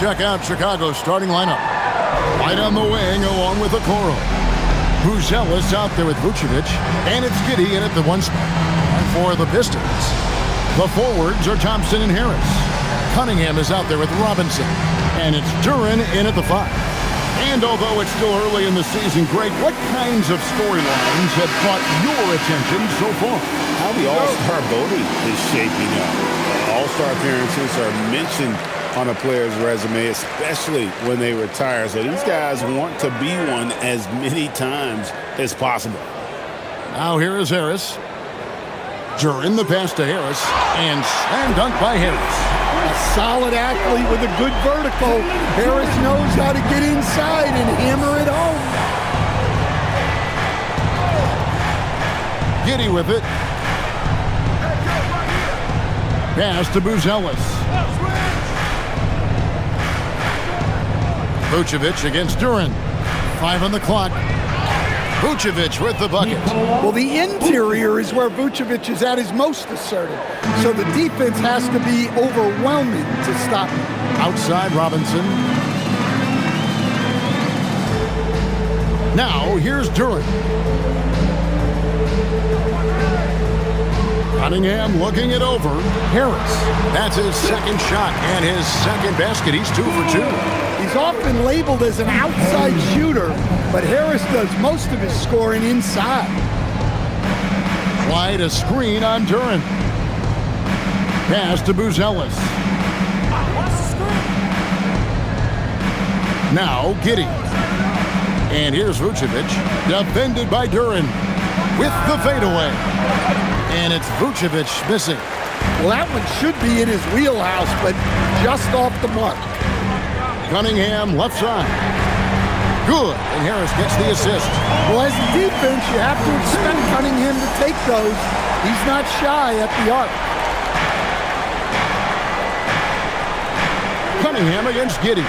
check out Chicago's starting lineup. Right on the wing along with Okoro. Buzelis out there with Vucevic, and it's Giddey in at the 1 spot. And for the Pistons, the forwards are Thompson and Harris. Cunningham is out there with Robinson, and it's Duren in at the 5. And although it's still early in the season, Greg, what kinds of storylines have caught your attention so far? How the All-Star voting is shaping up. All-Star appearances are mentioned on a player's resume, especially when they retire. So these guys want to be one as many times as possible. Now here is Harris. Duren the pass to Harris, and slam dunk by Harris. A solid athlete with a good vertical. Harris knows how to get inside and hammer it home. Giddey with it. Pass to Buzelis. Vucevic against Duren. 5 on the clock. Vucevic with the bucket. Well, the interior is where Vucevic is at his most assertive. So the defense has to be overwhelming to stop him. Outside Robinson. Now here's Duren. Cunningham looking it over. Harris. That's his second shot and his second basket. He's 2 for 2. He's often labeled as an outside shooter, but Harris does most of his scoring inside. Wide a screen on Duren. Pass to Buzelis. Now Giddey. And here's Vucevic, defended by Duren with the fadeaway. And it's Vucevic missing. Well, that one should be in his wheelhouse, but just off the mark. Cunningham left side. Good, and Harris gets the assist. Well, as a defense, you have to expect Cunningham to take those. He's not shy at the arc. Cunningham against Giddey.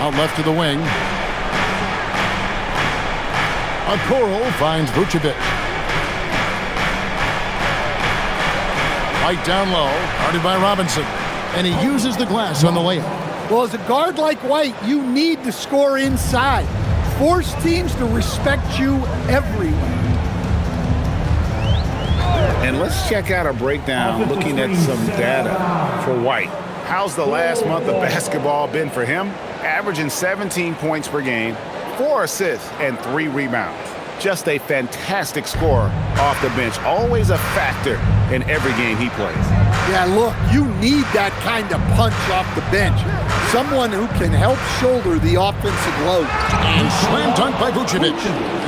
Out left to the wing. Okoro finds Vucevic. Right down low, guarded by Robinson. And he uses the glass on the layup. Well, as a guard like White, you need to score inside. Force teams to respect you everywhere. And let's check out a breakdown looking at some data for White. How's the last month of basketball been for him? Averaging 17 points per game, 4 assists, and 3 rebounds. Just a fantastic scorer off the bench. Always a factor in every game he plays. Yeah, look, you need that kind of punch off the bench. Someone who can help shoulder the offensive load. And slam dunk by Vucevic.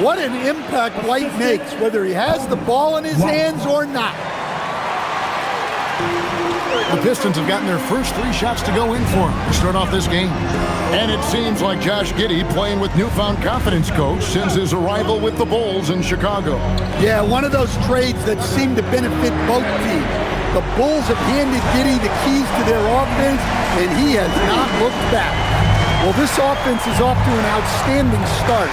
What an impact White makes, whether he has the ball in his hands or not. The Pistons have gotten their first 3 shots to go in for him to start off this game. And it seems like Josh Giddey playing with newfound confidence, coach, since his arrival with the Bulls in Chicago. Yeah, one of those trades that seem to benefit both teams. The Bulls have handed Giddey the keys to their offense, and he has not looked back. Well, this offense is off to an outstanding start.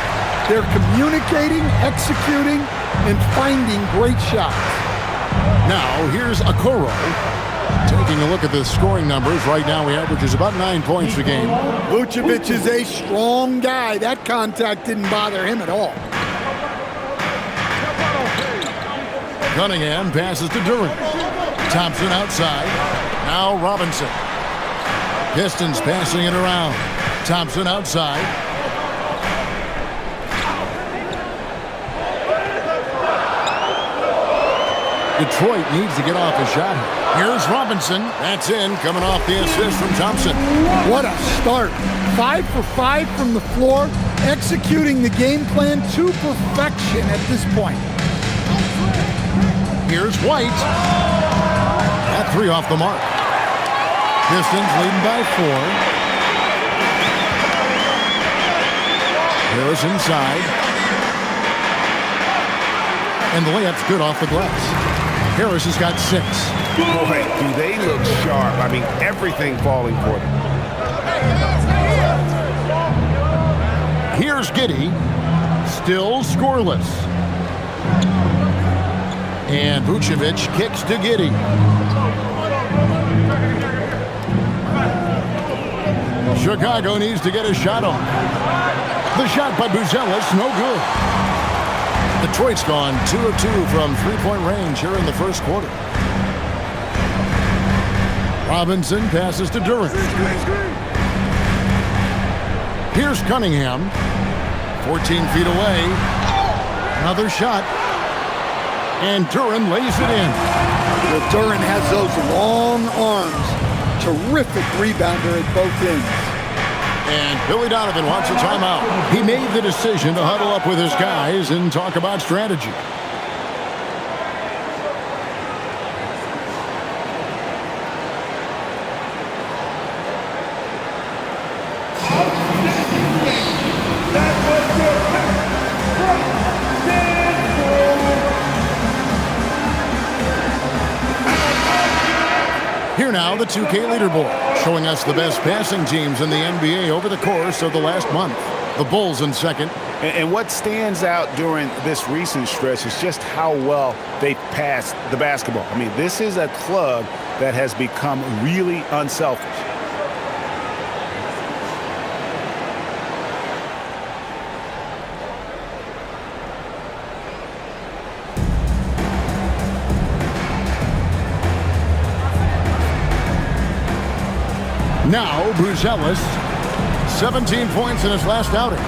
They're communicating, executing, and finding great shots. Now, here's Okoro. Taking a look at the scoring numbers, right now he averages about 9 points a game. Vucevic is a strong guy. That contact didn't bother him at all. Cunningham passes to Duren. Thompson outside. Now Robinson. Pistons passing it around. Thompson outside. Detroit needs to get off a shot. Here's Robinson. That's in, coming off the assist from Thompson. What a start. 5 for 5 from the floor, executing the game plan to perfection at this point. Here's White. That 3 off the mark. Pistons leading by 4. Harris inside. And the layup's good off the glass. Harris has got 6. Boy, do they look sharp. I mean, everything falling for them. Here's Giddey. Still scoreless. And Vucevic kicks to Giddey. Chicago needs to get a shot on. The shot by Buzelis, no good. Detroit's gone 2 of 2 from three-point range here in the first quarter. Robinson passes to Durant. Here's Cunningham. 14 feet away. Another shot. And Durant lays it in. Well, Durant has those long arms. Terrific rebounder at both ends. And Billy Donovan wants a timeout. He made the decision to huddle up with his guys and talk about strategy. Here now, the 2K leaderboard, showing us the best passing teams in the NBA over the course of the last month. The Bulls in second. And what stands out during this recent stretch is just how well they passed the basketball. I mean, this is a club that has become really unselfish. Now, Buzelis, 17 points in his last outing.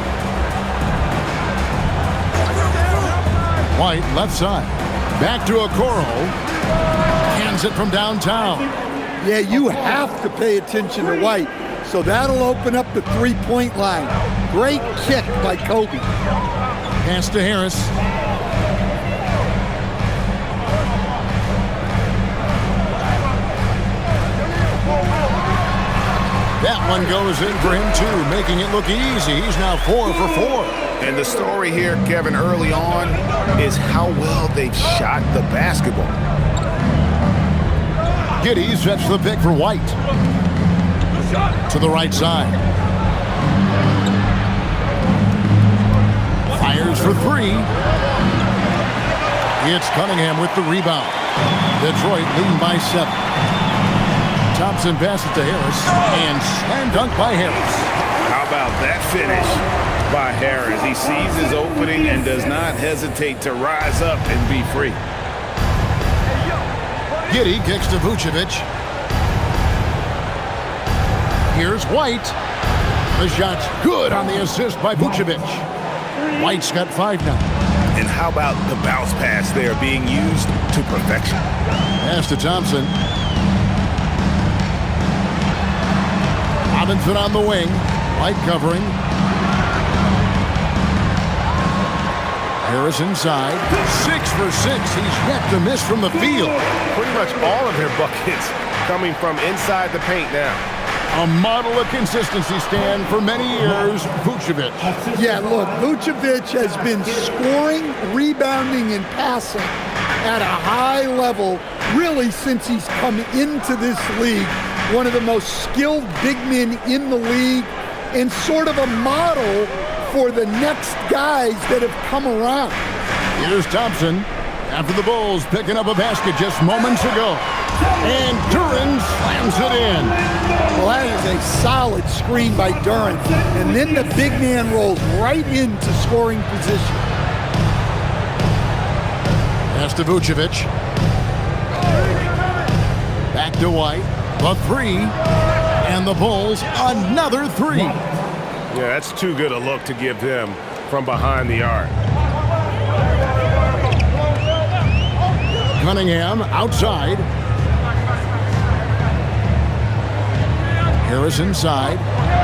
White, left side. Back to Okoro. Hands it from downtown. Yeah, you have to pay attention to White. So that'll open up the three-point line. Great kick by Kobe. Pass to Harris. That one goes in for him, too, making it look easy. He's now 4 for 4. And the story here, Kevin, early on is how well they've shot the basketball. Giddey sets the pick for White. To the right side. Fires for 3. It's Cunningham with the rebound. Detroit leading by 7. Thompson passes to Harris, and slam dunk by Harris. How about that finish by Harris? He sees his opening and does not hesitate to rise up and be free. Giddey kicks to Vucevic. Here's White. The shot's good on the assist by Vucevic. White's got 5 now. And how about the bounce pass there being used to perfection? Pass to Thompson. Robinson on the wing. White covering. Harris inside. 6 for 6. He's yet to miss from the field. Pretty much all of their buckets coming from inside the paint now. A model of consistency, Stan, for many years, Vucevic. Yeah, look, Vucevic has been scoring, rebounding, and passing at a high level really since he's come into this league. One of the most skilled big men in the league and sort of a model for the next guys that have come around. Here's Thompson after the Bulls picking up a basket just moments ago. And Durant slams it in. Well, that is a solid screen by Durant. And then the big man rolls right into scoring position. Pass to Vucevic. Back to White. The 3. And the Bulls another 3. Yeah, that's too good a look to give them from behind the arc. Cunningham outside. Harris inside.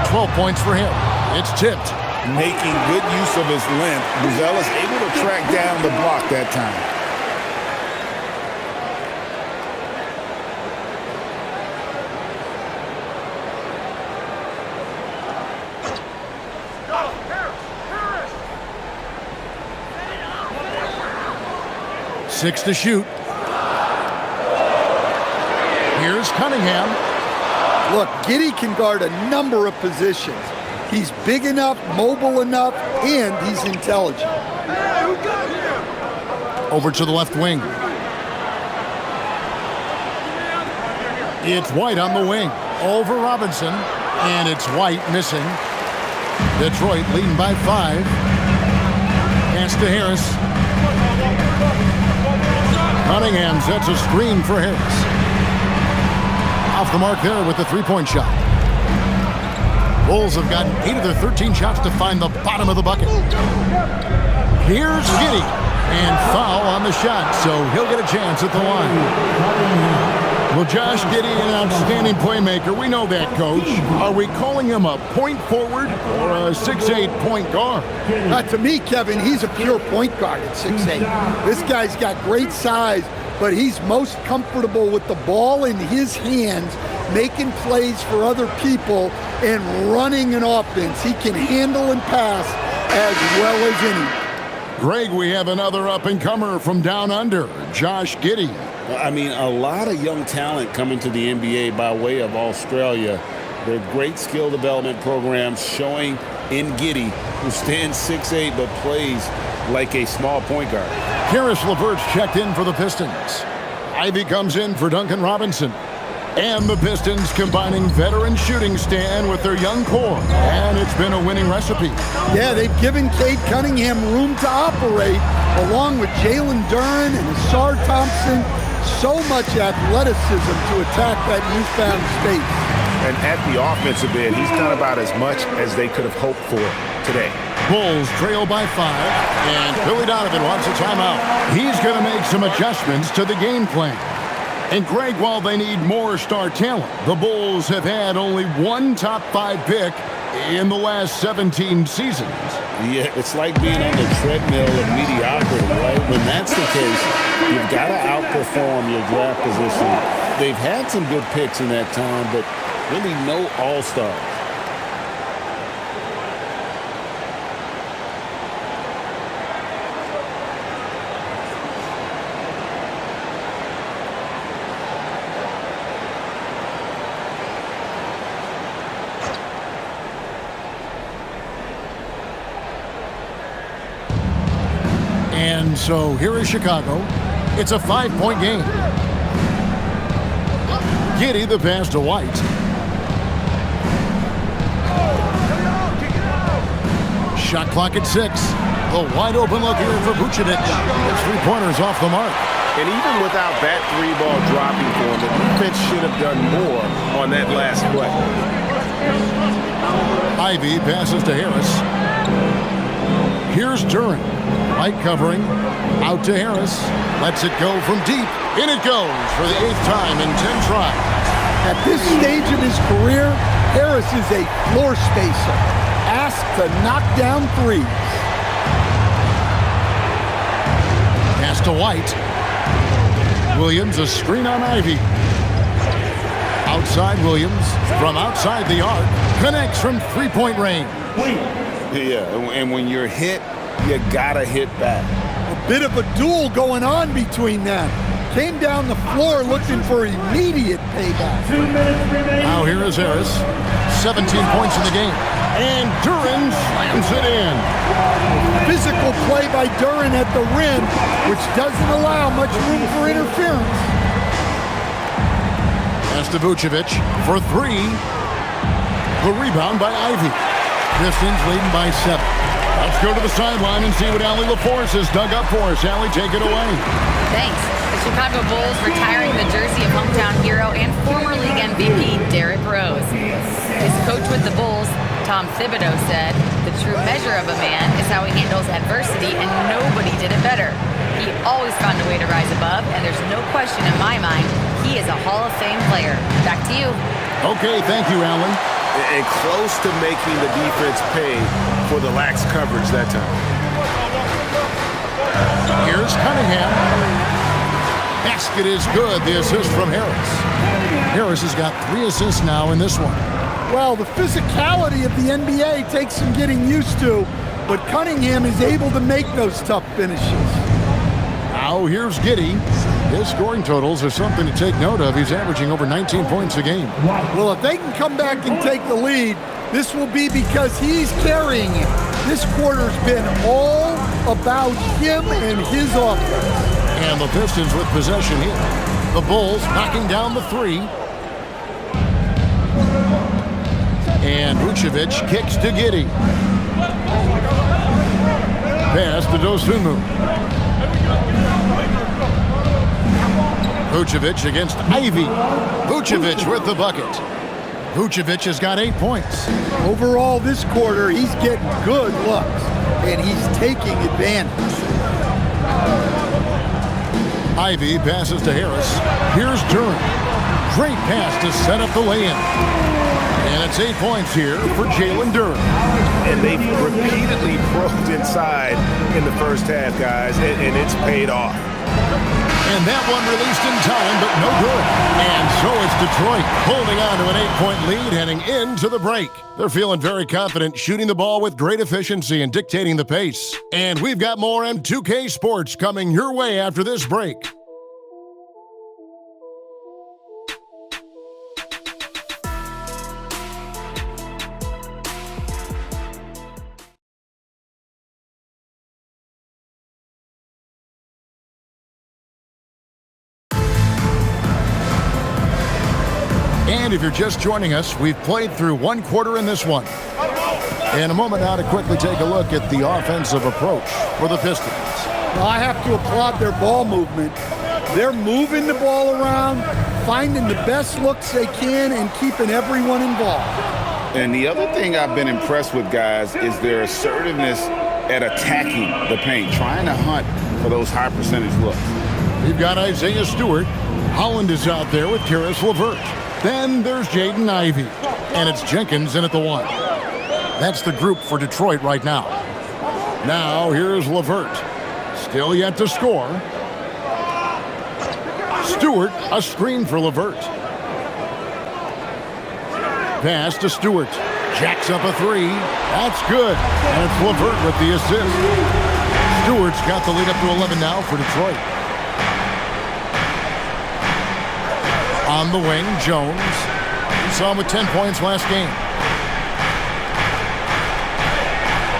12 points for him. It's tipped. Making good use of his length, Buzelis able to track down the block that time. Six to shoot. Here's Cunningham. Look, Giddey can guard a number of positions. He's big enough, mobile enough, and he's intelligent. Over to the left wing. It's White on the wing. Over Robinson. And it's White missing. Detroit leading by 5. Pass to Harris. Cunningham sets a screen for Harris. Off the mark there with the three-point shot. Bulls have gotten 8 of their 13 shots to find the bottom of the bucket. Here's Giddey. And foul on the shot, so he'll get a chance at the line. Well, Josh Giddey, an outstanding playmaker. We know that, Coach. Are we calling him a point forward or a 6'8" point guard? To me, Kevin, he's a pure point guard at 6'8". This guy's got great size, but he's most comfortable with the ball in his hands, making plays for other people and running an offense. He can handle and pass as well as any. Greg, we have another up-and-comer from down under, Josh Giddey. I mean, a lot of young talent coming to the NBA by way of Australia. They're great skill development programs showing in Giddey, who stands 6'8" but plays like a small point guard. Karis LeVert's checked in for the Pistons. Ivy comes in for Duncan Robinson. And the Pistons combining veteran shooting stand with their young core. And it's been a winning recipe. Yeah, they've given Cade Cunningham room to operate, along with Jalen Duren and Asar Thompson. So much athleticism to attack that newfound space. And at the offensive end, he's done about as much as they could have hoped for today. Bulls trail by 5, and Billy Donovan wants a timeout. He's going to make some adjustments to the game plan. And Greg, while they need more star talent, the Bulls have had only one top 5 pick in the last 17 seasons. Yeah, it's like being on the treadmill of mediocrity, right? When that's the case, you've got to outperform your draft position. They've had some good picks in that time, but really no all-stars. And so here is Chicago. It's a 5-point game. Giddey the pass to White. Shot clock at 6. The wide open look here for Vucevic. His three-pointers off the mark. And even without that 3-ball dropping for him, the defense should have done more on that last play. Ivy passes to Harris. Here's Duren. White covering. Out to Harris. Lets it go from deep. In it goes for the 8th time in 10 tries. At this stage of his career, Harris is a floor spacer, asked to knock down threes. Pass to White. Williams, a screen on Ivy. Outside Williams, from outside the arc, connects from three-point range. Yeah, and when you're hit, you gotta hit back. A bit of a duel going on between them. Came down the floor looking for immediate payback. 2 minutes remaining. Now here is Harris. 17 points in the game. And Duren slams it in. Physical play by Duren at the rim, which doesn't allow much room for interference. Pass to Vucevic for 3. The rebound by Ivy. Pistons leading by 7. Let's go to the sideline and see what Allie LaForce has dug up for us. Allie, take it away. Thanks. The Chicago Bulls retiring the jersey of hometown hero and former league MVP Derrick Rose. His coach with the Bulls, Tom Thibodeau, said, "The true measure of a man is how he handles adversity, and nobody did it better. He always found a way to rise above, and there's no question in my mind he is a Hall of Fame player." Back to you. Okay, thank you, Allen. And close to making the defense pay for the lax coverage that time. Here's Cunningham. Basket is good. The assist from Harris. Harris has got 3 assists now in this one. Well, the physicality of the NBA takes some getting used to, but Cunningham is able to make those tough finishes. Now here's Giddey. His scoring totals are something to take note of. He's averaging over 19 points a game. Well, if they can come back and take the lead, this will be because he's carrying it. This quarter's been all about him and his offense. And the Pistons with possession here. The Bulls knocking down the 3. And Vucevic kicks to Giddey. Pass to Dosunmu. Vucevic against Ivy. Vucevic with the bucket. Vucevic has got 8 points. Overall, this quarter, he's getting good looks, and he's taking advantage. Ivy passes to Harris. Here's Durant. Great pass to set up the lay-in. And it's 8 points here for Jalen Durant. And they've repeatedly probed inside in the first half, guys, and it's paid off. And that one released in time, but no good. And so it's Detroit holding on to an 8-point lead heading into the break. They're feeling very confident, shooting the ball with great efficiency and dictating the pace. And we've got more M2K Sports coming your way after this break. And if you're just joining us, we've played through one quarter in this one. In a moment now to quickly take a look at the offensive approach for the Pistons. Well, I have to applaud their ball movement. They're moving the ball around, finding the best looks they can, and keeping everyone involved. And the other thing I've been impressed with, guys, is their assertiveness at attacking the paint, trying to hunt for those high percentage looks. We've got Isaiah Stewart. Holland is out there with Karis LeVert. Then there's Jaden Ivey. And it's Jenkins in at the 1. That's the group for Detroit right now. Now here's LeVert. Still yet to score. Stewart, a screen for LeVert. Pass to Stewart. Jacks up a 3. That's good. And it's LeVert with the assist. Stewart's got the lead up to 11 now for Detroit. On the wing, Jones. We saw him with 10 points last game.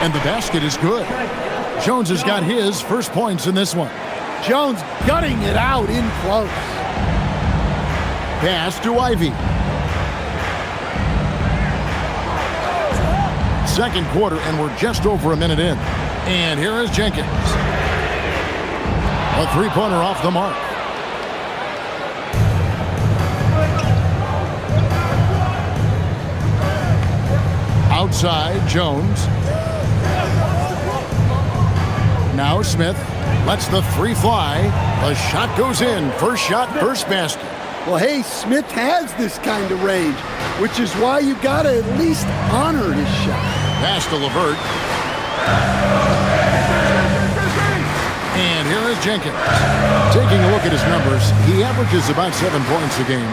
And the basket is good. Jones has got his first points in this one. Jones gutting it out in close. Pass to Ivy. Second quarter, and we're just over a minute in. And here is Jenkins. A three-pointer off the mark. Outside, Jones. Now Smith lets the three fly. The shot goes in. First shot, first basket. Well, hey, Smith has this kind of range, which is why you got to at least honor his shot. Pass to LeVert. And here is Jenkins. Taking a look at his numbers, he averages about 7 points a game.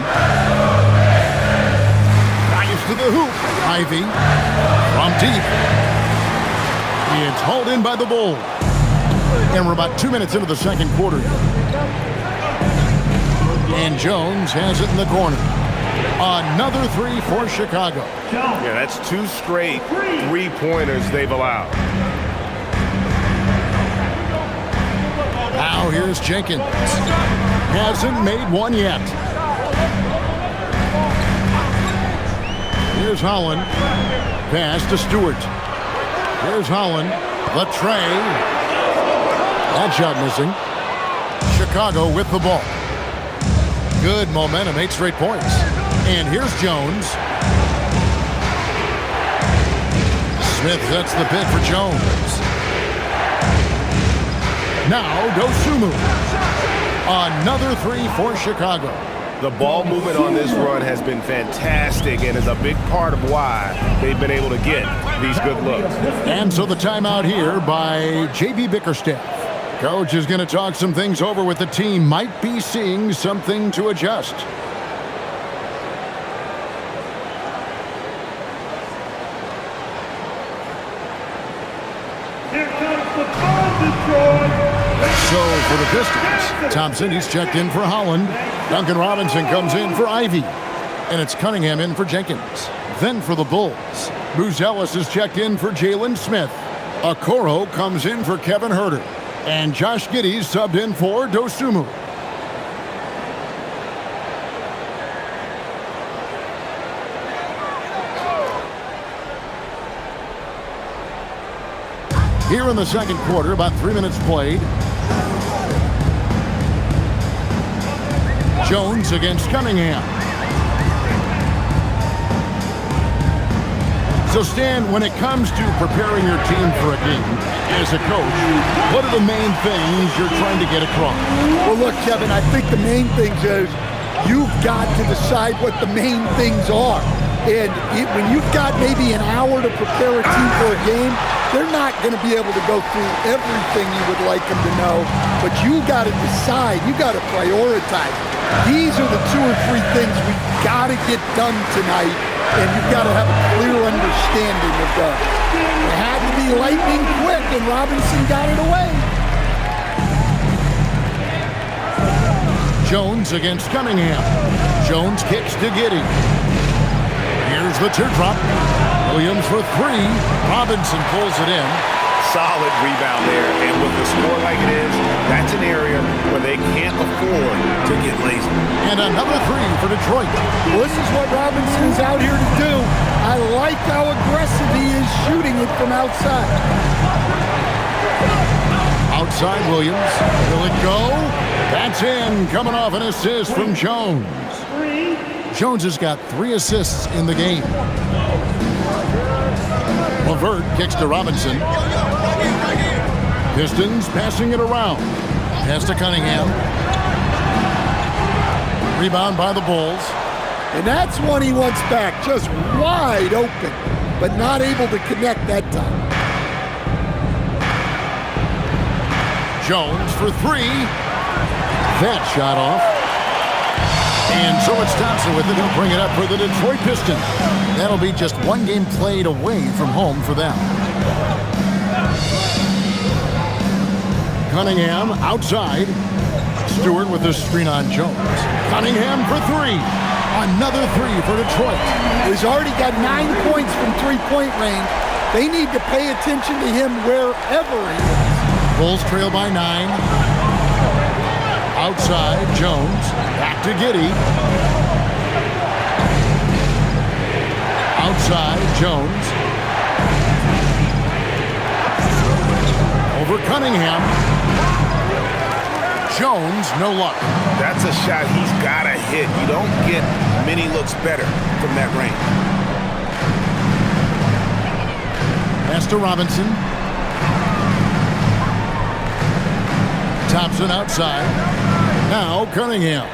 Drives to the hoop. Ivy from deep. It's hauled in by the Bulls. And we're about 2 minutes into the second quarter. And Jones has it in the corner. Another three for Chicago. Yeah, that's 2 straight three-pointers they've allowed. Now here's Jenkins. Hasn't made one yet. Here's Holland. Pass to Stewart. Here's Holland. The tray. That shot missing. Chicago with the ball. Good momentum, 8 straight points. And here's Jones. Smith sets the pick for Jones. Now Dosunmu. Another three for Chicago. The ball movement on this run has been fantastic and is a big part of why they've been able to get these good looks. And so the timeout here by J.B. Bickerstaff. Coach is going to talk some things over with the team. Might be seeing something to adjust. Here comes the ball, Detroit. So for the Pistons, Thompson, he's checked in for Holland. Duncan Robinson comes in for Ivy. And it's Cunningham in for Jenkins. Then for the Bulls, Buzelis is checked in for Jalen Smith. Okoro comes in for Kevin Huerter. And Josh Giddey's subbed in for Dosunmu. Here in the second quarter, about 3 minutes played. Jones against Cunningham. So, Stan, when it comes to preparing your team for a game, as a coach, what are the main things you're trying to get across? Well, look, Kevin, I think the main things is you've got to decide what the main things are. And when you've got maybe an hour to prepare a team for a game, they're not going to be able to go through everything you would like them to know. But you got to decide. You got to prioritize. These are the 2 or 3 things we've got to get done tonight. And you've got to have a clear understanding of that. It had to be lightning quick, and Robinson got it away. Jones against Cunningham. Jones kicks to Giddey. Here's the teardrop. Williams for 3. Robinson pulls it in. Solid rebound there. And with the score like it is, that's an area where they can't afford to get lazy. And another 3 for Detroit. Well, this is what Robinson's out here to do. I like how aggressive he is shooting it from outside. Outside Williams. Will it go? That's in. Coming off an assist from Jones. Jones has got 3 assists in the game. LeVert kicks to Robinson. Pistons passing it around. Pass to Cunningham. Rebound by the Bulls. And that's one he wants back, just wide open, but not able to connect that time. Jones for 3. That shot off. And so it's Thompson with it. He'll bring it up for the Detroit Pistons. That'll be just 1 game played away from home for them. Cunningham outside. Stewart with the screen on Jones. Cunningham for 3. Another 3 for Detroit. He's already got 9 points from three-point range. They need to pay attention to him wherever he is. Bulls trail by 9. Outside, Jones. Back to Giddey. Outside, Jones. Over Cunningham. Jones, no luck. That's a shot he's got to hit. You don't get many looks better from that range. Pass to Robinson. Thompson outside. Now Cunningham.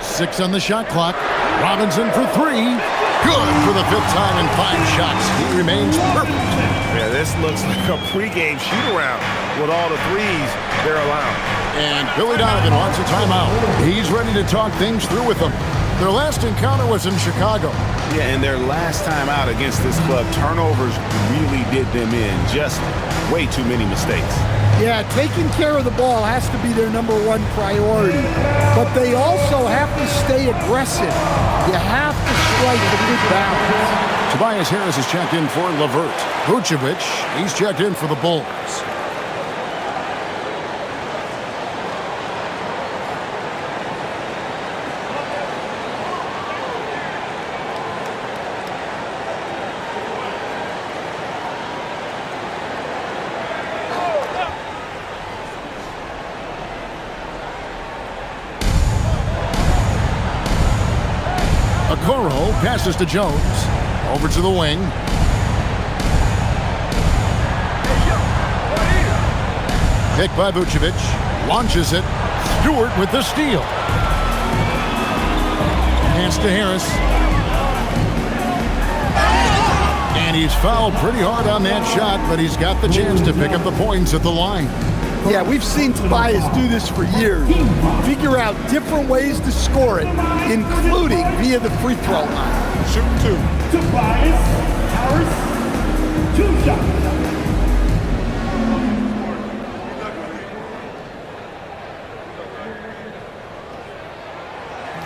6 on the shot clock. Robinson for 3. Good for the 5th time in 5 shots. He remains perfect. Yeah, this looks like a pregame shoot-around with all the threes they're allowing. And Billy Donovan wants a timeout. He's ready to talk things through with them. Their last encounter was in Chicago. Yeah, and their last time out against this club, turnovers really did them in. Just way too many mistakes. Yeah, taking care of the ball has to be their #1 priority. But they also have to stay aggressive. You have to strike a good balance. Tobias Harris is checked in for LeVert. Vucevic, he's checked in for the Bulls. Okoro passes to Jones. Over to the wing. Picked by Vucevic. Launches it. Stewart with the steal. Hands to Harris. And he's fouled pretty hard on that shot, but he's got the chance to pick up the points at the line. Yeah, we've seen Tobias do this for years. Figure out different ways to score it, including via the free throw line. Shoot 2. Tobias Harris, 2 shots.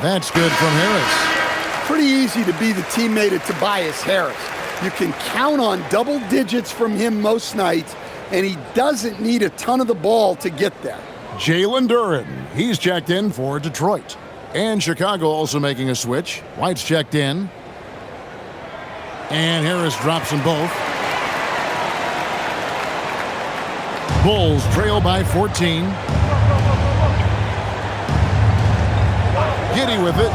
That's good from Harris. Pretty easy to be the teammate of Tobias Harris. You can count on double digits from him most nights, and he doesn't need a ton of the ball to get there. Jalen Duren, he's checked in for Detroit. And Chicago also making a switch. White's checked in. And Harris drops them both. Bulls trail by 14. Giddey with it.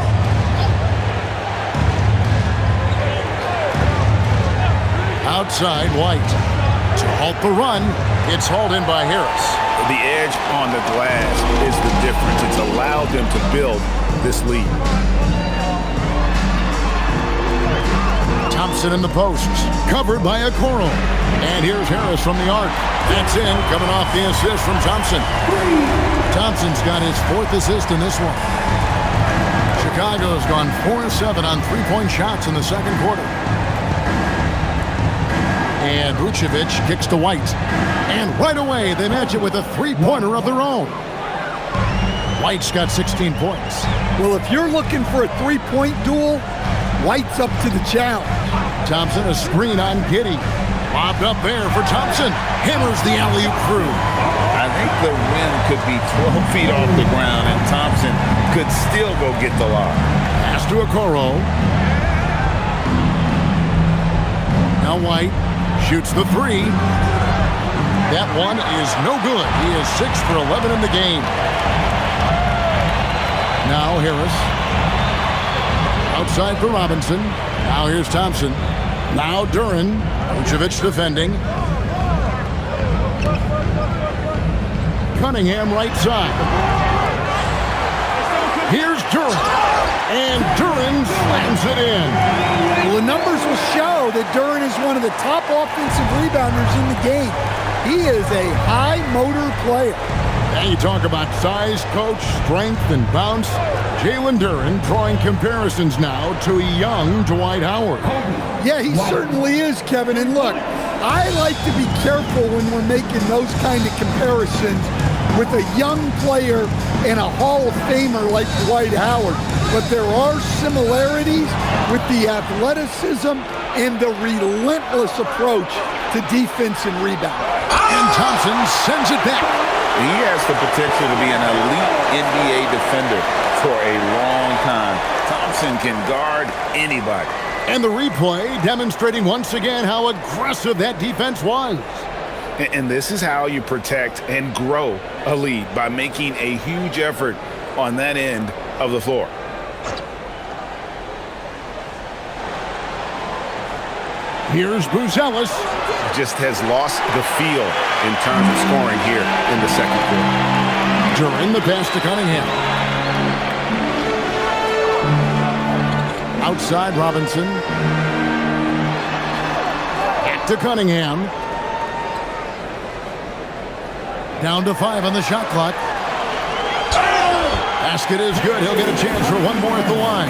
Outside, White. To halt the run, it's hauled in by Harris. The edge on the glass is the difference. It's allowed them to build this lead. Thompson in the post, covered by Okoro. And here's Harris from the arc. That's in, coming off the assist from Thompson. Thompson's got his 4th assist in this one. Chicago's gone 4-7 on three-point shots in the second quarter. And Vucevic kicks to White. And right away, they match it with a three-pointer of their own. White's got 16 points. Well, if you're looking for a three-point duel, White's up to the challenge. Thompson, a screen on Giddey. Lobbed up there for Thompson. Hammers the alley-oop through. I think the rim could be 12 feet off the ground, and Thompson could still go get the lob. Pass to Okoro. Now White shoots the three. That one is no good. He is 6 for 11 in the game. Now Harris. Outside for Robinson. Now here's Thompson. Now Duren. Vucevic defending. Cunningham right side. Here's Duren. And Duren slams it in. Well, the numbers will show that Duren is one of the top offensive rebounders in the game. He is a high-motor player. And you talk about size, coach, strength, and bounce. Jalen Duren drawing comparisons now to a young Dwight Howard. Yeah, he certainly is, Kevin. And look, I like to be careful when we're making those kind of comparisons with a young player and a Hall of Famer like Dwight Howard. But there are similarities with the athleticism and the relentless approach to defense and rebound. And Thompson sends it back. He has the potential to be an elite NBA defender for a long time. Thompson can guard anybody. And the replay demonstrating once again how aggressive that defense was. And this is how you protect and grow a lead, by making a huge effort on that end of the floor. Here's Buzelis. Just has lost the feel in terms of scoring here in the second quarter. During the pass to Cunningham. Outside Robinson. Back to Cunningham. Down to 5 on the shot clock. Basket is good. He'll get a chance for one more at the line.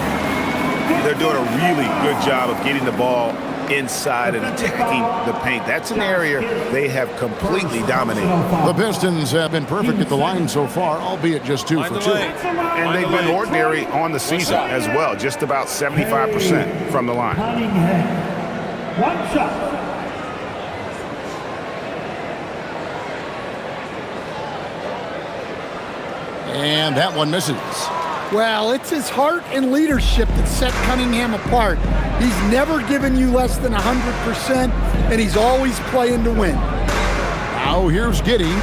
They're doing a really good job of getting the ball inside and attacking the paint. That's an area they have completely dominated. The Pistons have been perfect at the line so far, albeit just 2 for 2. And they've been ordinary on the season as well, just about 75% from the line. One shot. And that one misses. Well, it's his heart and leadership that set Cunningham apart. He's never given you less than 100%, and he's always playing to win. Now here's Giddey.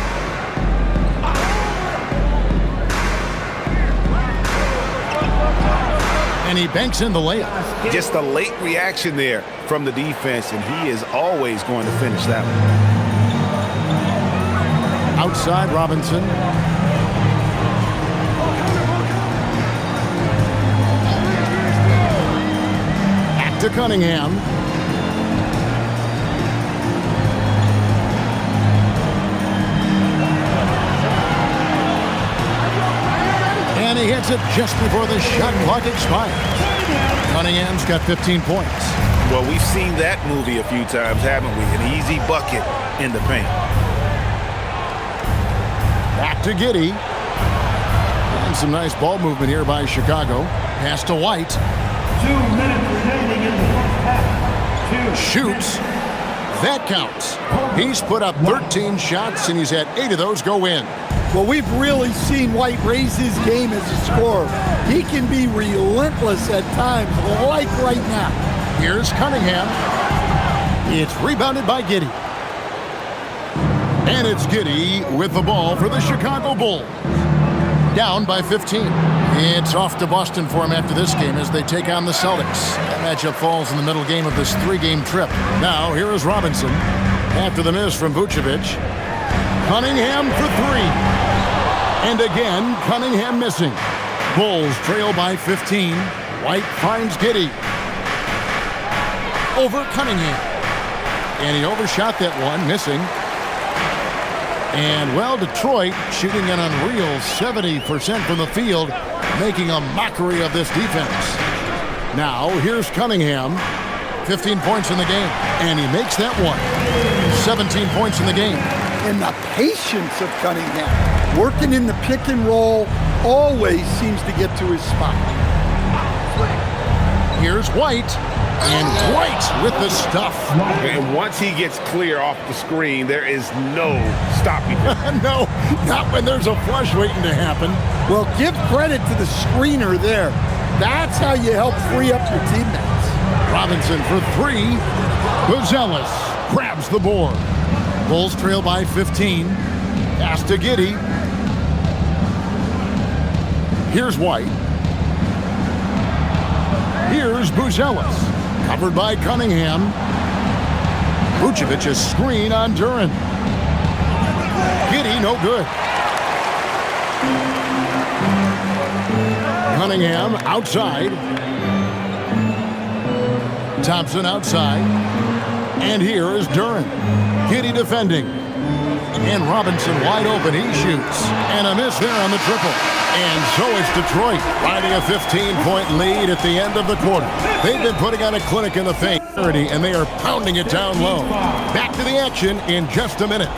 And he banks in the layup. Just a late reaction there from the defense, and he is always going to finish that one. Outside Robinson. To Cunningham. And he hits it just before the shot clock expires. Cunningham's got 15 points. Well, we've seen that movie a few times, haven't we? An easy bucket in the paint. Back to Giddey. And some nice ball movement here by Chicago. Pass to White. 2 minutes remaining in the first half. Shoots. That counts. He's put up 13 shots, and he's had 8 of those go in. Well, we've really seen White raise his game as a scorer. He can be relentless at times, like right now. Here's Cunningham. It's rebounded by Giddey. And it's Giddey with the ball for the Chicago Bulls. Down by 15. It's off to Boston for him after this game as they take on the Celtics. That matchup falls in the middle game of this 3-game trip. Now, here is Robinson after the miss from Vucevic. Cunningham for 3. And again, Cunningham missing. Bulls trail by 15. White finds Giddey. Over Cunningham. And he overshot that one, missing. And, well, Detroit shooting an unreal 70% from the field, making a mockery of this defense. Now, here's Cunningham. 15 points in the game. And he makes that one. 17 points in the game. And the patience of Cunningham, working in the pick and roll, always seems to get to his spot. Here's White. And White with the stuff. And once he gets clear off the screen, there is no stopping him. No, not when there's a flush waiting to happen. Well, give credit to the screener there. That's how you help free up your teammates. Robinson for 3. Buzelis grabs the board. Bulls trail by 15. Pass to Giddey. Here's White. Here's Buzelis. Covered by Cunningham. Vucevic's screen on Duren. Giddey, no good. Cunningham outside. Thompson outside. And here is Duren. Giddey defending. And Robinson wide open. He shoots. And a miss there on the triple. And so is Detroit, finding a 15-point lead at the end of the quarter. They've been putting on a clinic in the paint, and they are pounding it down low. Back to the action in just a minute.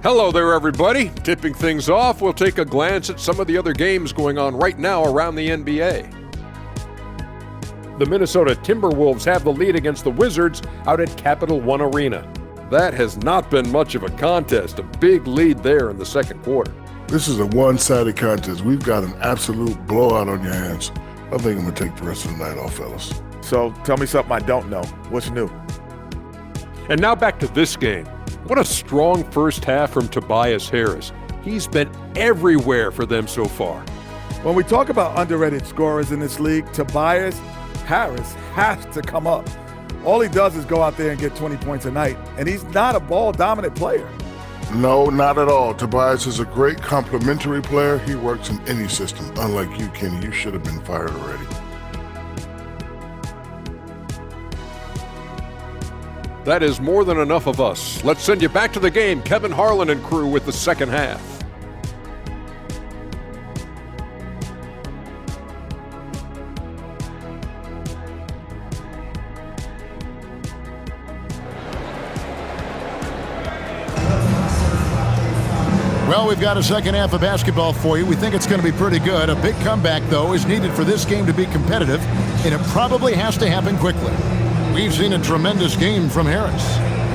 Hello there, everybody. Tipping things off, we'll take a glance at some of the other games going on right now around the NBA. The Minnesota Timberwolves have the lead against the Wizards out at Capital One Arena. That has not been much of a contest, a big lead there in the second quarter. This is a one-sided contest. We've got an absolute blowout on your hands. I think I'm going to take the rest of the night off, fellas. So tell me something I don't know. What's new? And now back to this game. What a strong first half from Tobias Harris. He's been everywhere for them so far. When we talk about underrated scorers in this league, Tobias Harris has to come up. All he does is go out there and get 20 points a night, and he's not a ball-dominant player. No, not at all. Tobias is a great complementary player. He works in any system. Unlike you, Kenny, you should have been fired already. That is more than enough of us. Let's send you back to the game. Kevin Harlan and crew with the second half. Well, we've got a second half of basketball for you. We think it's going to be pretty good. A big comeback, though, is needed for this game to be competitive, and it probably has to happen quickly. We've seen a tremendous game from Harris.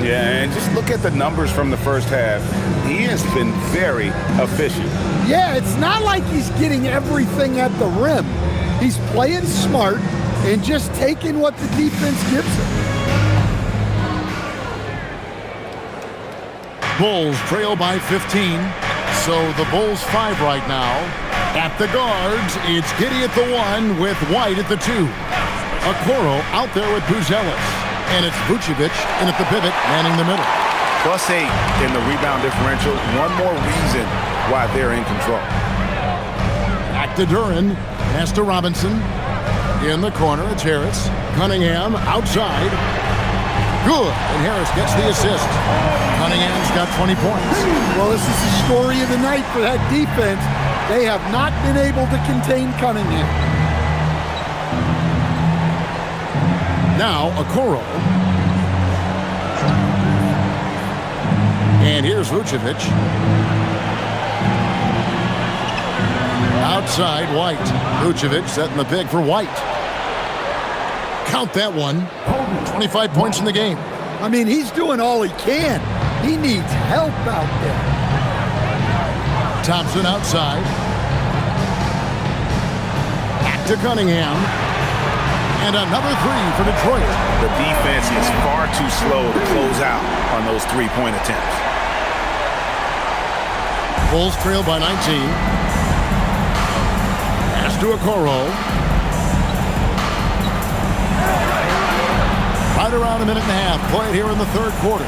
Yeah, and just look at the numbers from the first half. He has been very efficient. Yeah, it's not like he's getting everything at the rim. He's playing smart and just taking what the defense gives him. Bulls trail by 15. So the Bulls 5 right now. At the guards, it's Giddey at the 1 with White at the 2. Okoro out there with Buzelis. And it's Vucevic in at the pivot, manning the middle. +8 in the rebound differential. One more reason why they're in control. Back to Duren. Pass to Robinson. In the corner, it's Harris. Cunningham outside. Good. And Harris gets the assist. Cunningham's got 20 points. Well, this is the story of the night for that defense. They have not been able to contain Cunningham. Now, Okoro. And here's Vucevic. Outside, White. Vucevic setting the pick for White. Count that one. 25 points in the game. I mean, he's doing all he can. He needs help out there. Thompson outside. Back to Cunningham. And another three for Detroit. The defense is far too slow to close out on those three-point attempts. Bulls trail by 19. Pass to Okoro. Right around a minute and a half played here in the third quarter.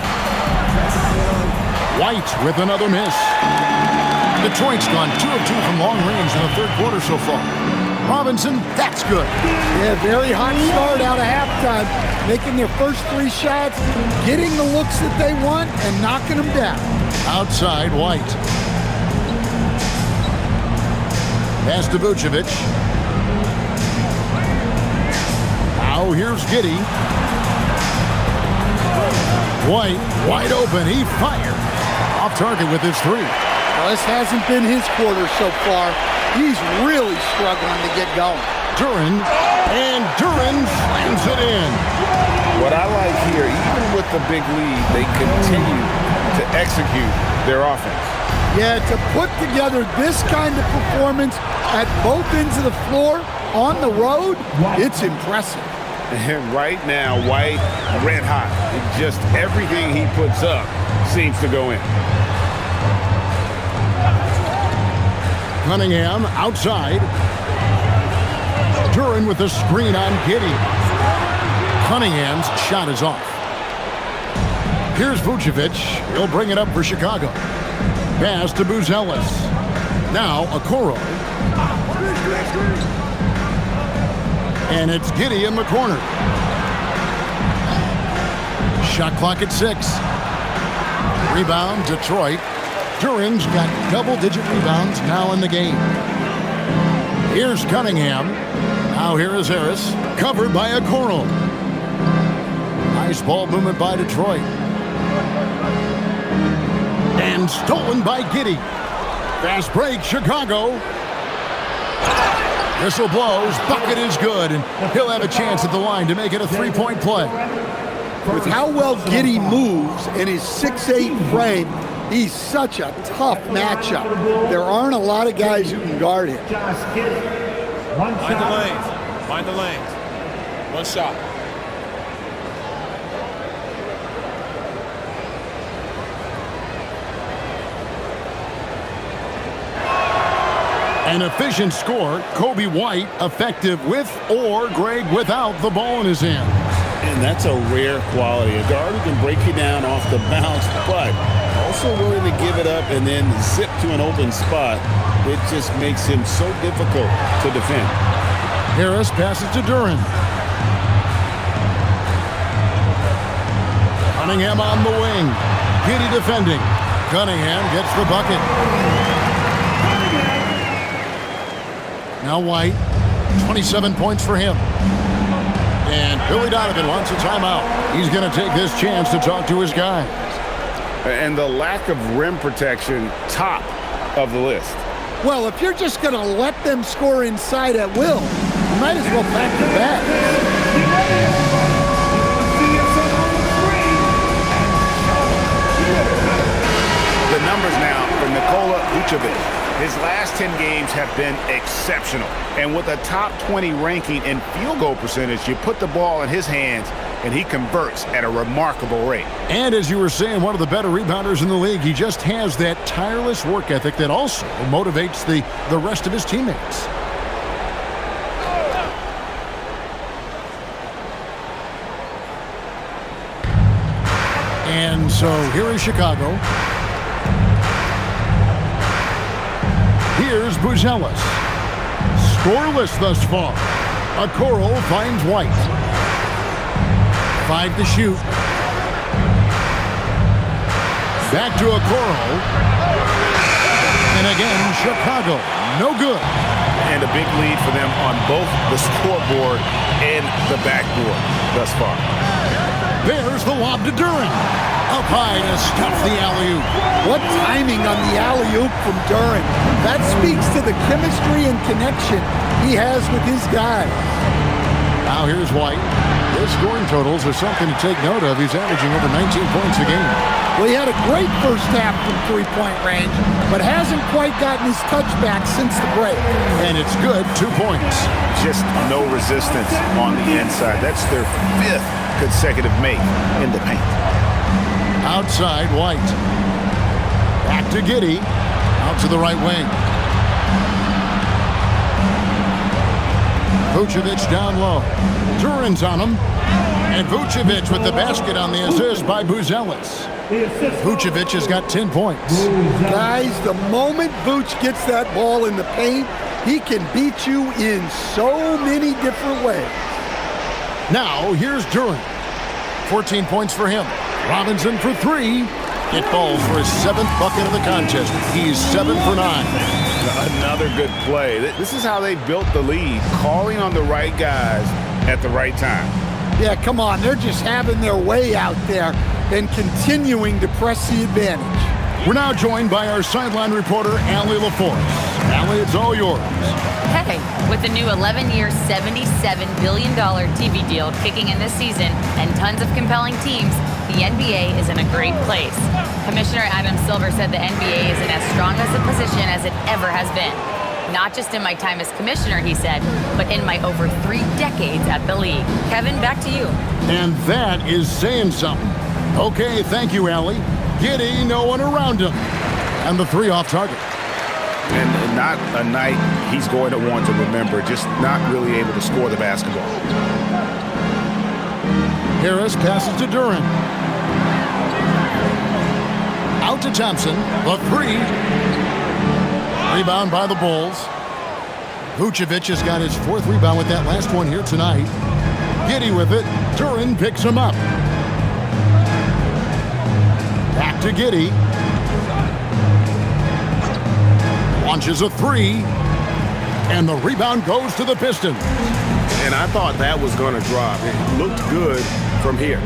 White with another miss. Detroit's gone 2 of 2 from long range in the third quarter so far. Robinson, that's good. Yeah, very hot start out of halftime. Making their first 3 shots, getting the looks that they want, and knocking them down. Outside, White. Pass to Vucevic. Now here's Giddey. White, wide open. He fired. Off target with his 3. Well, this hasn't been his quarter so far. He's really struggling to get going. Duren, and Duren slams it in. What I like here, even with the big lead, they continue to execute their offense. Yeah, to put together this kind of performance at both ends of the floor on the road, it's impressive. And right now, White red hot. Just everything he puts up seems to go in. Cunningham outside. Duren with the screen on Giddey. Cunningham's shot is off. Here's Vucevic. He'll bring it up for Chicago. Pass to Buzelis. Now Okoro. And it's Giddey in the corner. Shot clock at 6. Rebound, Detroit. Duren's got double-digit rebounds now in the game. Here's Cunningham. Now here is Harris. Covered by Okoro. Nice ball movement by Detroit. And stolen by Giddey. Fast break, Chicago. Whistle blows. Bucket is good. And he'll have a chance at the line to make it a 3-point play. With how well Giddey moves and his 6'8" frame, he's such a tough matchup. There aren't a lot of guys who can guard him. Find the lanes. Find the lanes. One shot. An efficient score. Kobe White effective with or Greg without the ball in his hand. And that's a rare quality. A guard who can break you down off the bounce, but also willing to give it up and then zip to an open spot. It just makes him so difficult to defend. Harris passes to Duren. Cunningham on the wing. Giddey defending. Cunningham gets the bucket. Now White, 27 points for him. And Billy Donovan wants a timeout. He's going to take this chance to talk to his guys. And the lack of rim protection, top of the list. Well, if you're just going to let them score inside at will, you might as well pack the bag. The numbers now from Nikola Vucevic. His last 10 games have been exceptional. And with a top 20 ranking in field goal percentage, you put the ball in his hands, and he converts at a remarkable rate. And as you were saying, one of the better rebounders in the league. He just has that tireless work ethic that also motivates the rest of his teammates. And so here is Chicago. Here's Buzelis. Scoreless thus far. Okoro finds White. 5 to shoot. Back to Okoro. And again, Chicago. No good. And a big lead for them on both the scoreboard and the backboard thus far. There's the lob to Duren. Up high to stuff the alley-oop. What timing on the alley-oop from Duren. That speaks to the chemistry and connection he has with his guys. Now here's White. His scoring totals are something to take note of. He's averaging over 19 points a game. Well, he had a great first half from three-point range, but hasn't quite gotten his touchback since the break. And it's good, 2 points. Just no resistance on the inside. That's their 5th consecutive make in the paint. Outside, White. Back to Giddey. Out to the right wing. Vucevic down low. Duren's on him. And Vucevic with the basket on the assist by Buzelis. Vucevic has got 10 points. Guys, the moment Vuce gets that ball in the paint, he can beat you in so many different ways. Now, here's Duren. 14 points for him. Robinson for 3. It falls for his 7th bucket of the contest. He's 7 for 9. Another good play. This is how they built the lead, calling on the right guys at the right time. Yeah, come on. They're just having their way out there and continuing to press the advantage. We're now joined by our sideline reporter, Allie LaForce. Allie, it's all yours. Hey, with the new 11-year, $77 billion TV deal kicking in this season and tons of compelling teams, the NBA is in a great place. Commissioner Adam Silver said the NBA is in as strong as a position as it ever has been. Not just in my time as commissioner, he said, but in my over 3 decades at the league. Kevin, back to you. And that is saying something. Okay, thank you, Allie. Giddey, no one around him. And the 3 off target. And not a night he's going to want to remember, just not really able to score the basketball. Harris passes to Duren. Out to Thompson, the 3. Rebound by the Bulls. Vucevic has got his 4th rebound with that last one here tonight. Giddey with it. Duren picks him up. Back to Giddey. Launches a 3. And the rebound goes to the Pistons. And I thought that was going to drop. It looked good from here.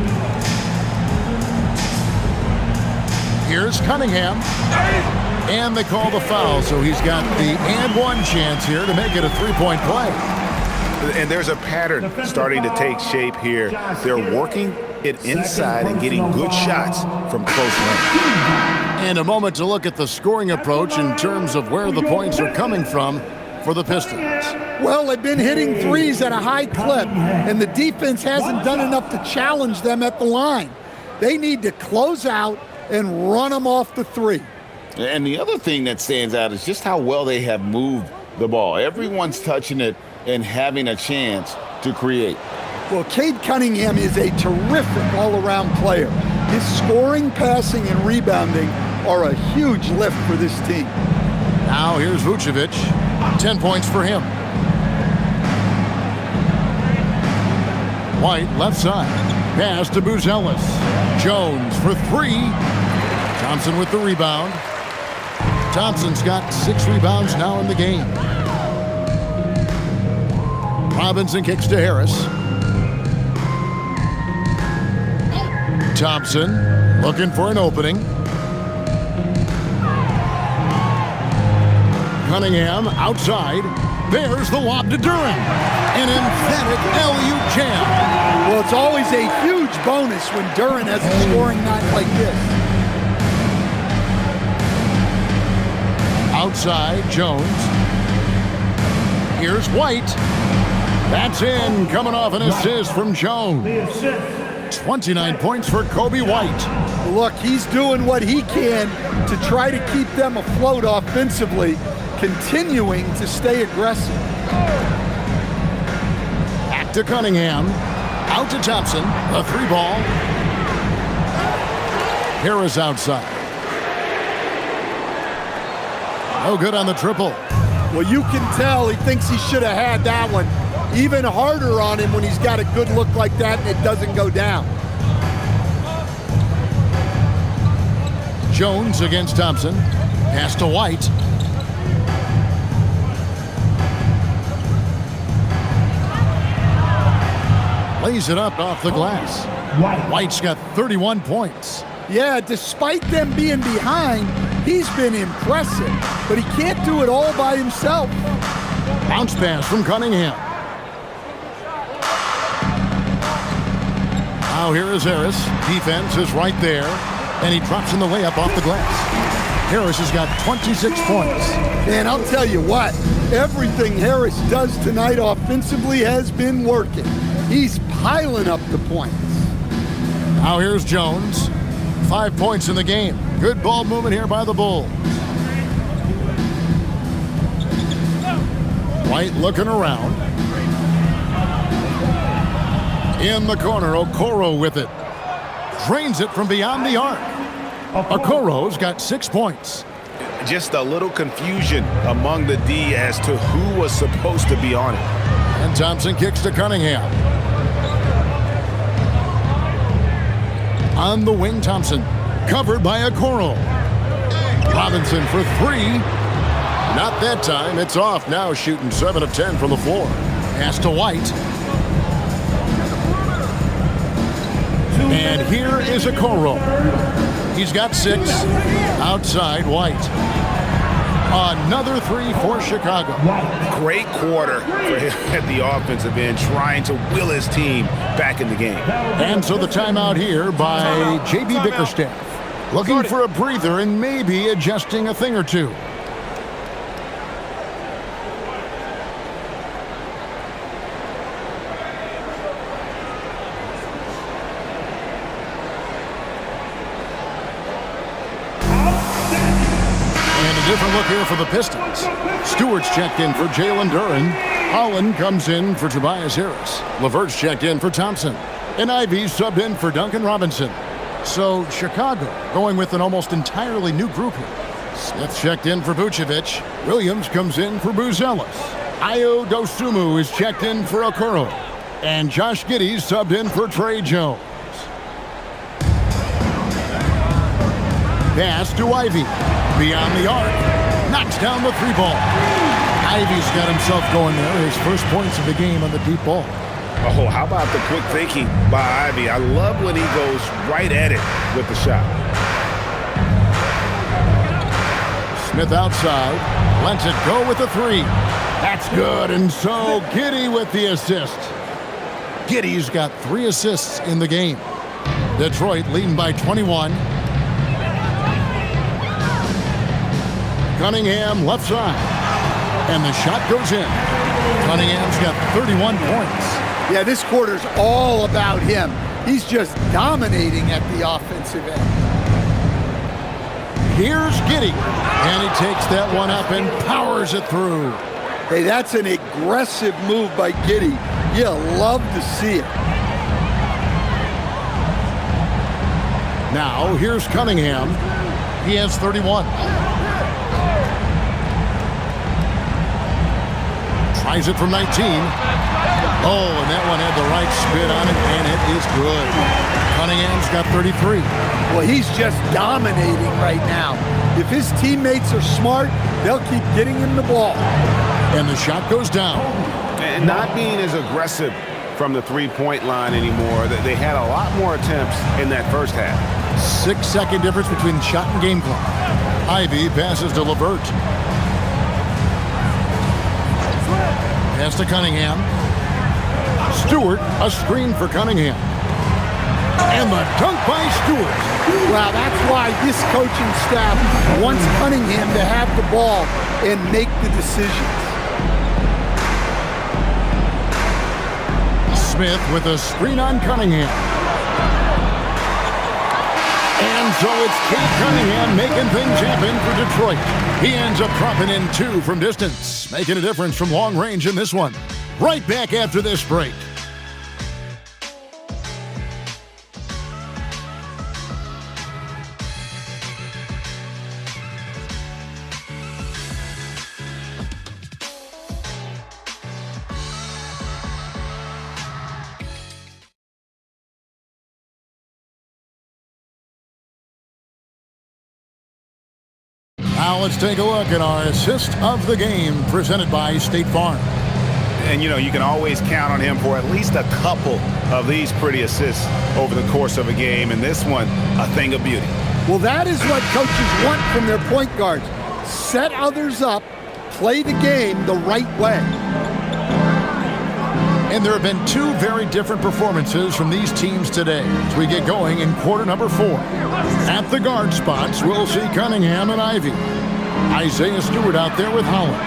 Here's Cunningham. And they call the foul, so he's got the and one chance here to make it a 3-point play. And there's a pattern starting to take shape here. They're working it inside and getting good shots from close range. And a moment to look at the scoring approach in terms of where the points are coming from for the Pistons. Well, they've been hitting threes at a high clip, and the defense hasn't done enough to challenge them at the line. They need to close out and run them off the 3. And the other thing that stands out is just how well they have moved the ball. Everyone's touching it and having a chance to create. Well, Cade Cunningham is a terrific all-around player. His scoring, passing, and rebounding are a huge lift for this team. Now here's Vucevic. 10 points for him. White, left side. Pass to Buzelis. Jones for 3. Thompson with the rebound. Thompson's got 6 rebounds now in the game. Robinson kicks to Harris. Thompson looking for an opening. Cunningham outside. There's the lob to Duren. An emphatic alley-oop jam. Well, it's always a huge bonus when Duren has a scoring night like this. Outside, Jones. Here's White. That's in, coming off an assist from Jones. 29 points for Kobe White. Look, he's doing what he can to try to keep them afloat offensively, continuing to stay aggressive. Back to Cunningham. Out to Thompson. A 3 ball. Harris outside. No good on the triple. Well, you can tell he thinks he should have had that one. Even harder on him when he's got a good look like that and it doesn't go down. Jones against Thompson. Pass to White. Lays it up off the glass. White's got 31 points. Yeah, despite them being behind, he's been impressive, but he can't do it all by himself. Bounce pass from Cunningham. Now here is Harris. Defense is right there, and he drops in the layup off the glass. Harris has got 26 points. And I'll tell you what, everything Harris does tonight offensively has been working. He's piling up the points. Now here's Jones. 5 points in the game. Good ball movement here by the Bulls. White looking around. In the corner, Okoro with it. Drains it from beyond the arc. Okoro's got 6 points. Just a little confusion among the D as to who was supposed to be on it. And Thompson kicks to Cunningham. On the wing, Thompson. Covered by Okoro. Robinson for 3. Not that time. It's off now, shooting 7 of 10 from the floor. Pass to White. And here is Okoro. He's got 6. Outside, White. Another 3 for Chicago. Great quarter for him at the offensive end, trying to will his team back in the game. And so the timeout here by J.B. Bickerstaff. Looking for a breather and maybe adjusting a thing or two. Different look here for the Pistons. Stewart's checked in for Jalen Duren. Holland comes in for Tobias Harris. LeVert's checked in for Thompson. And Ivy subbed in for Duncan Robinson. So Chicago going with an almost entirely new group here. Smith checked in for Vucevic. Williams comes in for Buzelis. Ayo Dosunmu is checked in for Okoro. And Josh Giddey subbed in for Trey Jones. Pass to Ivy. Beyond the arc. Knocks down the 3 ball. Ivy's got himself going there. His first points of the game on the deep ball. Oh, how about the quick thinking by Ivy? I love when he goes right at it with the shot. Smith outside. Lets it go with the 3. That's good. And so Giddey with the assist. Giddey's got 3 assists in the game. Detroit leading by 21. Cunningham left side. And the shot goes in. Cunningham's got 31 points. Yeah, this quarter's all about him. He's just dominating at the offensive end. Here's Giddey. And he takes that one up and powers it through. Hey, that's an aggressive move by Giddey. You'll love to see it. Now, here's Cunningham. He has 31. Tries it from 19. Oh, and that one had the right spin on it, and it is good. Cunningham's got 33. Well, he's just dominating right now. If his teammates are smart, they'll keep getting him the ball. And the shot goes down. And not being as aggressive from the 3-point line anymore. They had a lot more attempts in that first half. 6-second difference between shot and game clock. Ivy passes to LeVert. Pass to Cunningham. Stewart, a screen for Cunningham. And the dunk by Stewart. Wow, that's why this coaching staff wants Cunningham to have the ball and make the decisions. Smith with a screen on Cunningham. And so it's Kate Cunningham making things happen for Detroit. He ends up dropping in 2 from distance, making a difference from long range in this one. Right back after this break. Now let's take a look at our assist of the game presented by State Farm. And, you know, you can always count on him for at least a couple of these pretty assists over the course of a game. And this one, a thing of beauty. Well, that is what coaches want from their point guards. Set others up, play the game the right way. And there have been two very different performances from these teams today as we get going in quarter number 4. At the guard spots, we'll see Cunningham and Ivy. Isaiah Stewart out there with Holland.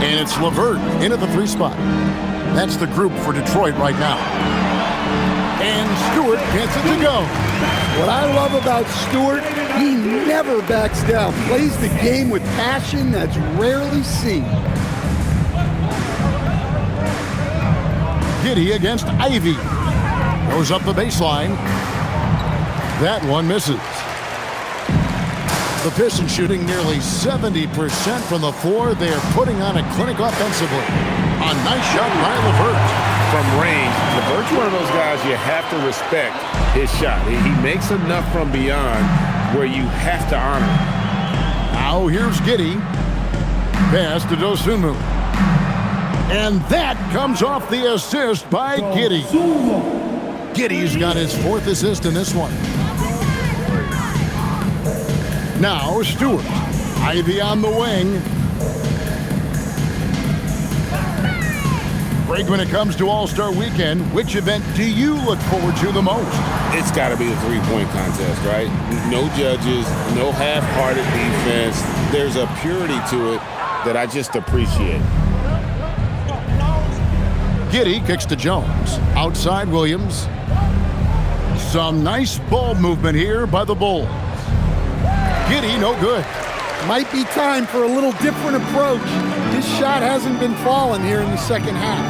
And it's LeVert in at the 3 spot. That's the group for Detroit right now. And Stewart gets it to go. What I love about Stewart, he never backs down. Plays the game with passion that's rarely seen. Giddey against Ivy. Goes up the baseline. That one misses. The Pistons shooting nearly 70% from the floor. They are putting on a clinic offensively. A nice shot by LeVert. From range, LeVert's one of those guys you have to respect his shot. He makes enough from beyond where you have to honor him. Now here's Giddey. Pass to Dosunmu. And that comes off the assist by Giddey. Giddey's got his 4th assist in this one. Now Stewart. Ivy on the wing. Greg, when it comes to All-Star Weekend, which event do you look forward to the most? It's got to be the three-point contest, right? No judges, no half-hearted defense. There's a purity to it that I just appreciate. Giddey kicks to Jones. Outside Williams. Some nice ball movement here by the Bulls. Giddey, no good. Might be time for a little different approach. His shot hasn't been falling here in the second half.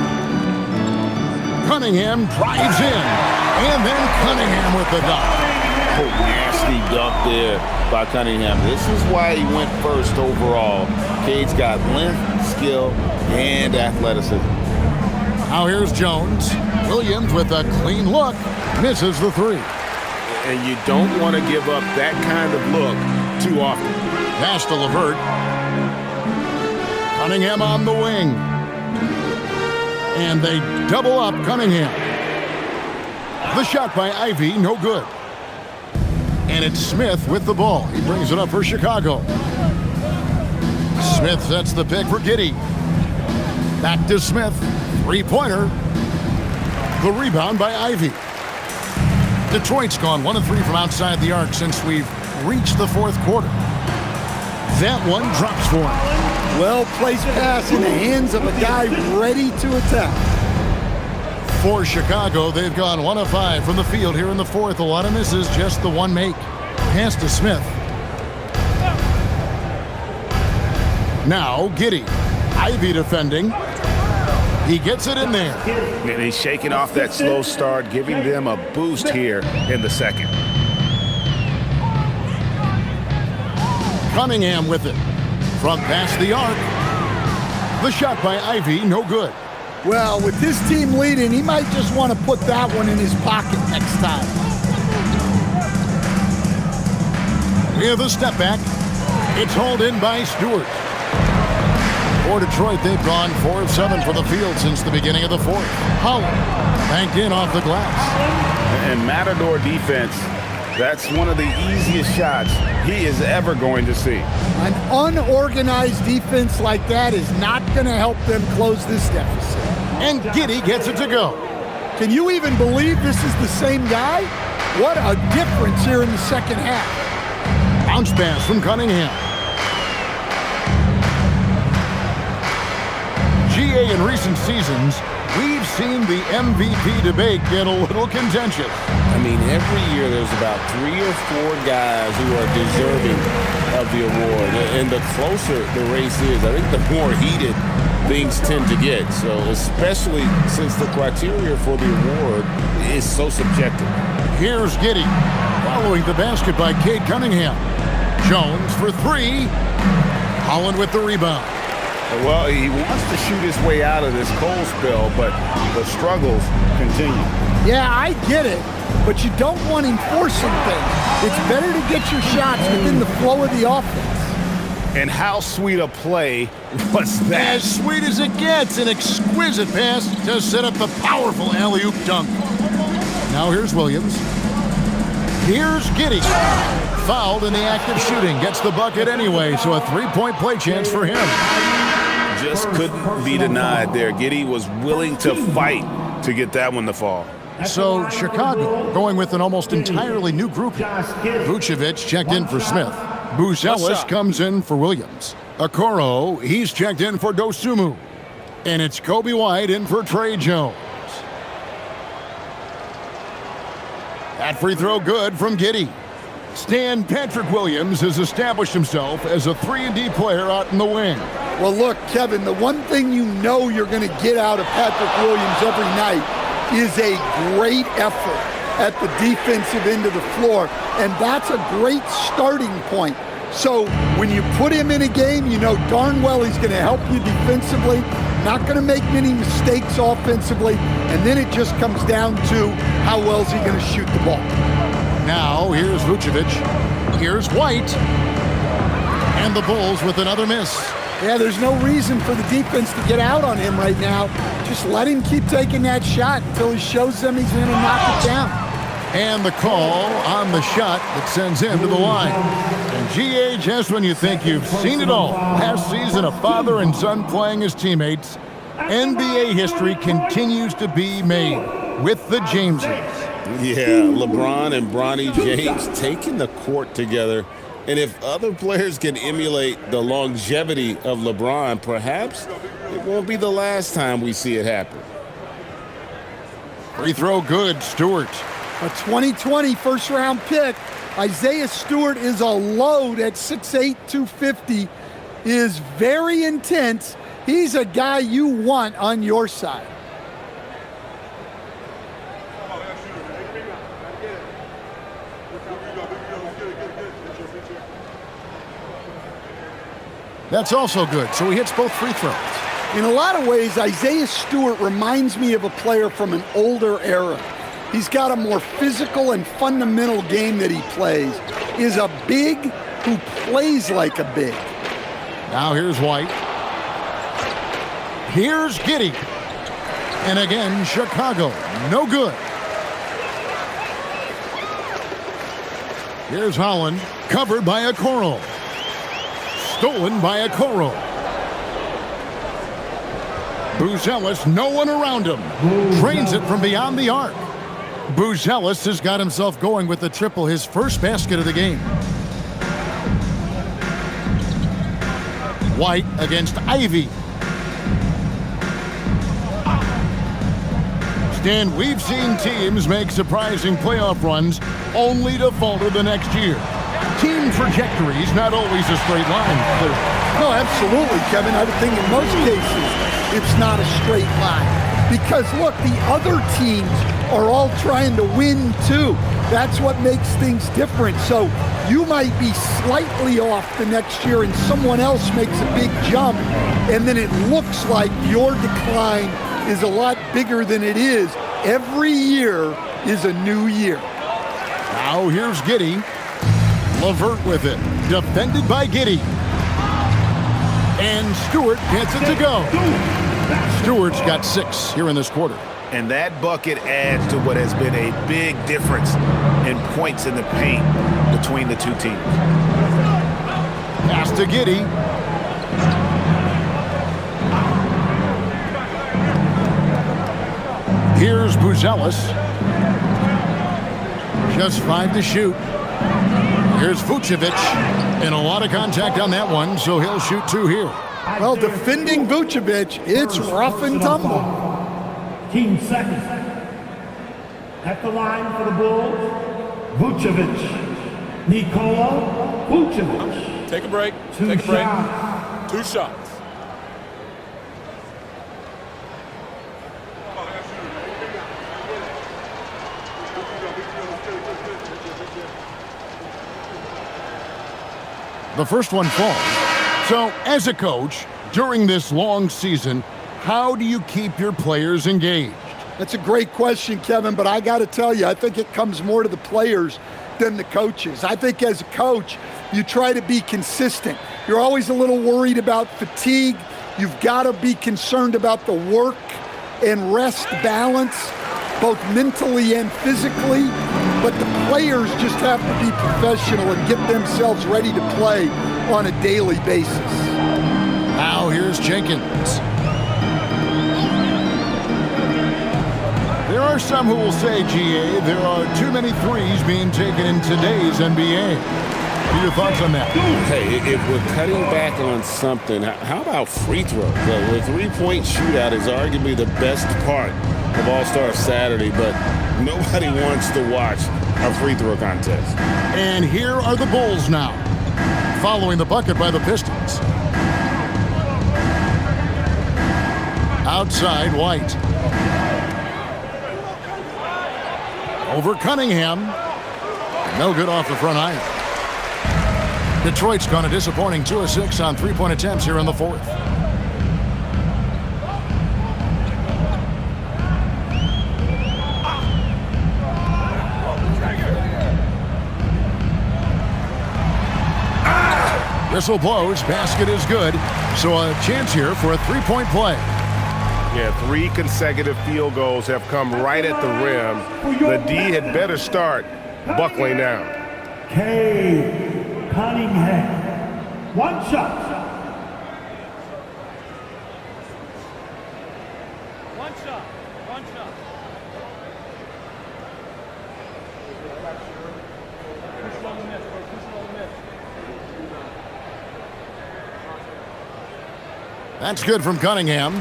Cunningham drives in. And then Cunningham with the dunk. Oh, nasty dunk there by Cunningham. This is why he went first overall. Cade's got length, skill, and athleticism. Now here's Jones. Williams with a clean look. Misses the 3. And you don't want to give up that kind of look too often. Pass to LeVert. Cunningham on the wing. And they double up Cunningham. The shot by Ivy, no good. And it's Smith with the ball. He brings it up for Chicago. Smith sets the pick for Giddey. Back to Smith. 3-pointer. The rebound by Ivy. Detroit's gone 1 of 3 from outside the arc since we've reached the 4th quarter. That one drops for him. Well-placed pass in the hands of a guy ready to attack. For Chicago, they've gone 1 of 5 from the field here in the 4th. A lot of misses, just the one make. Pass to Smith. Now Giddey. Ivy defending. He gets it in there. And he's shaking off that slow start, giving them a boost here in the second. Cunningham with it. From past the arc. The shot by Ivy, no good. Well, with this team leading, he might just want to put that one in his pocket next time. We have a step back. It's hauled in by Stewart. For Detroit, they've gone 4 of 7 for the field since the beginning of the 4th. Holland banked in off the glass. And Matador defense, that's one of the easiest shots he is ever going to see. An unorganized defense like that is not going to help them close this deficit. And Giddey gets it to go. Can you even believe this is the same guy? What a difference here in the second half. Bounce pass from Cunningham. GA in recent seasons, we've seen the MVP debate get a little contentious. I mean, every year there's about 3 or 4 guys who are deserving of the award. And the closer the race is, I think the more heated things tend to get. So especially since the criteria for the award is so subjective. Here's Giddey following the basket by Cade Cunningham. Jones for 3. Holland with the rebound. Well, he wants to shoot his way out of this cold spell, but the struggles continue. Yeah, I get it, but you don't want him forcing things. It's better to get your shots within the flow of the offense. And how sweet a play was that? As sweet as it gets, an exquisite pass to set up the powerful alley-oop dunk. Now here's Williams. Here's Giddey. Fouled in the act of shooting. Gets the bucket anyway, so a three-point play chance for him. Just couldn't be denied there. Giddey was willing to fight to get that one to fall. So Chicago going with an almost entirely new group. Vucevic checked in for Smith. Buzelis comes in for Williams. Okoro, he's checked in for Dosunmu. And it's Kobe White in for Trey Jones. That free throw good from Giddey. Stan Patrick Williams has established himself as a 3-and-D player out in the wing. Well, look, Kevin, the one thing you know you're going to get out of Patrick Williams every night is a great effort at the defensive end of the floor, and that's a great starting point. So when you put him in a game, you know darn well he's going to help you defensively, not going to make many mistakes offensively, and then it just comes down to how well is he going to shoot the ball. Now here's Vucevic. Here's White. And the Bulls with another miss. Yeah, there's no reason for the defense to get out on him right now. Just let him keep taking that shot until he shows them he's going to knock it down. And the call on the shot that sends him to the line. And GA, just when you think you've seen it all, last season a father and son playing as teammates, NBA history continues to be made with the Jameses. Yeah, LeBron and Bronny James taking the court together. And if other players can emulate the longevity of LeBron, perhaps it won't be the last time we see it happen. Free throw good, Stewart. A 2020 first-round pick. Isaiah Stewart is a load at 6'8", 250, is very intense. He's a guy you want on your side. That's also good, so he hits both free throws. In a lot of ways, Isaiah Stewart reminds me of a player from an older era. He's got a more physical and fundamental game that he plays. Is a big who plays like a big. Now here's White. Here's Giddey. And again, Chicago, no good. Here's Holland, covered by Okoro. Stolen by Okoro. Buzelis, no one around him. Trains it from beyond the arc. Buzelis has got himself going with the triple, his first basket of the game. White against Ivy. Stan, we've seen teams make surprising playoff runs only to falter the next year. Team trajectories not always a straight line. No, absolutely, Kevin. I would think in most cases it's not a straight line. Because, look, the other teams are all trying to win, too. That's what makes things different. So you might be slightly off the next year and someone else makes a big jump, and then it looks like your decline is a lot bigger than it is. Every year is a new year. Now here's Giddey. LeVert with it. Defended by Giddey. And Stewart gets it to go. Stewart's got 6 here in this quarter. And that bucket adds to what has been a big difference in points in the paint between the two teams. Pass to Giddey. Here's Buzelis. Just 5 to shoot. Here's Vucevic. And a lot of contact on that one, so he'll shoot 2 here. Well, defending Vucevic, it's rough and tumble. Team second. At the line for the Bulls, Vucevic. Nikola Vucevic. Take a break. Two Take a break. shots. 2 shots. The first one falls. So, as a coach, during this long season, how do you keep your players engaged? That's a great question, Kevin, but I got to tell you, I think it comes more to the players than the coaches. I think as a coach, you try to be consistent. You're always a little worried about fatigue. You've got to be concerned about the work and rest balance, both mentally and physically, but the players just have to be professional and get themselves ready to play on a daily basis. Now here's Jenkins. There are some who will say, GA, there are too many threes being taken in today's NBA. What are your thoughts on that? Hey, if we're cutting back on something, how about free throws? The three-point shootout is arguably the best part of All-Star Saturday, but nobody wants to watch a free throw contest. And here are the Bulls now, following the bucket by the Pistons. Outside, White. Over Cunningham. No good off the front iron. Detroit's gone a disappointing 2 of 6 on three-point attempts here in the fourth. Whistle blows, basket is good. So a chance here for a three-point play. Yeah, 3 consecutive field goals have come right at the rim. The D had better start buckling down. Cunningham. One shot. That's good from Cunningham.